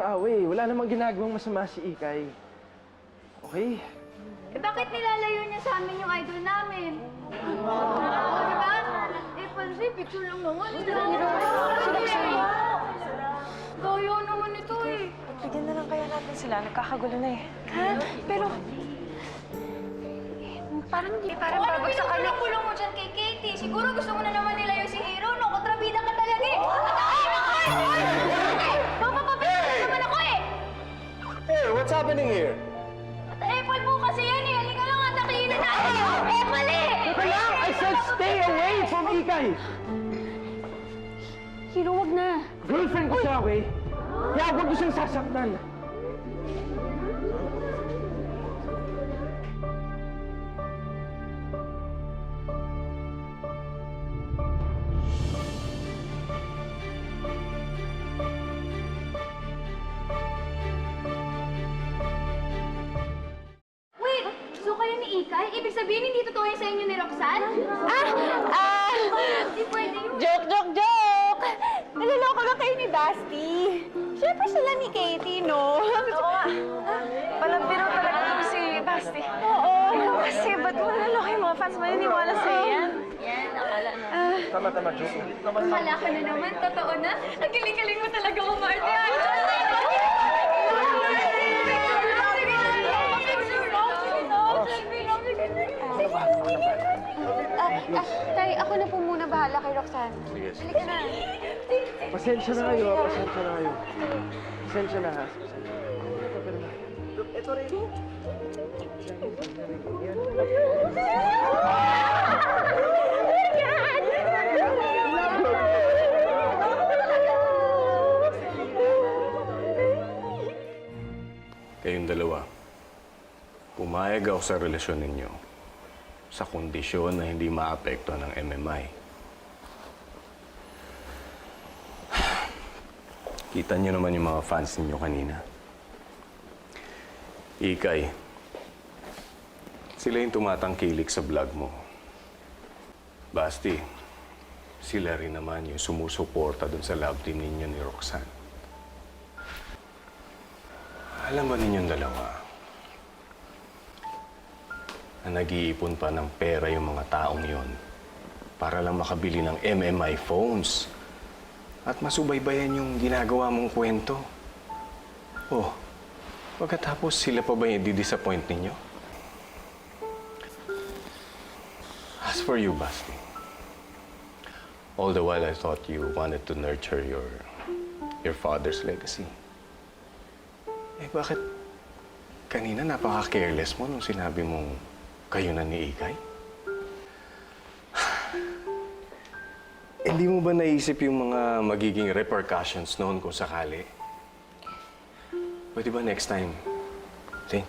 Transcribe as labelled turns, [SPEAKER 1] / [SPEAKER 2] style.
[SPEAKER 1] mag-away. Wala namang ginagawang masama si Ikay. Okay?
[SPEAKER 2] Eh bakit nilalayo niya sa amin yung idol namin? Oo, di ba? Eh, pansin, picture lang naman. Tayo naman ito eh.
[SPEAKER 3] Bigyan na lang kaya natin sila. Nagkakagulo na eh.
[SPEAKER 2] Ha? Pero,
[SPEAKER 3] Parang
[SPEAKER 2] ano pinupulong-pulong mo dyan kay Katie? Siguro gusto mo na naman nilayo si Hero, no? Kontrabida ka talaga eh. Papapapit naman ako eh.
[SPEAKER 1] Hey, what's happening here?
[SPEAKER 2] Apple po kasi yan eh. Halika lang at nakiinin natin yung apple eh.
[SPEAKER 1] Teka lang! I said stay away from Ikay!
[SPEAKER 2] Hero, wag na.
[SPEAKER 1] Girlfriend ko siya, okay? Kaya huwag ko siyang sasaktan.
[SPEAKER 2] Wait, gusto kayo ni Ikay? Ibig sabihin hindi totoo yung sa inyo ni Roxanne? Hindi pwede yun.
[SPEAKER 3] Joke! Naliloko ka kayo ni Basti. Siyempre sila ni Katie, no? Oo nga. Walang biro talaga ito si Basti. Oo. Kasi ba't naliloko yung mga fans mo? Niniwala sa'yo yan?
[SPEAKER 2] Yan, akala na.
[SPEAKER 1] Tama, joke.
[SPEAKER 2] Akala ka na naman, totoo na. Ang galing-galing mo talaga umarte.
[SPEAKER 3] Tay, ako na po muna bahala kay Roxanne.
[SPEAKER 1] Sige.
[SPEAKER 3] Halika na.
[SPEAKER 1] Pasensya na kayo, pasensya na kayo. Pasensya na, ha? Ito rin.
[SPEAKER 4] Kayong dalawa, pumayag ako sa relasyon ninyo sa kondisyon na hindi maapektuhan ng MMI. Kita niyo naman yung mga fans ninyo kanina. Ikay, sila yung tumatangkilik sa vlog mo. Basti, sila rin naman yung sumusuporta dun sa love team ninyo ni Roxanne. Alam ba ninyong dalawa na nag-iipon pa ng pera yung mga taong yon para lang makabili ng MMI phones at masubaybayan yung ginagawa mong kwento? Oh, pagkatapos sila pa ba yung di-disappoint ninyo? As for you, Basti, all the while I thought you wanted to nurture your father's legacy. Eh, bakit kanina napaka-careless mo nung sinabi mong kayo na ni Ikay? Hindi mo ba naisip yung mga magiging repercussions noon kung sakali? Pwede ba next time, think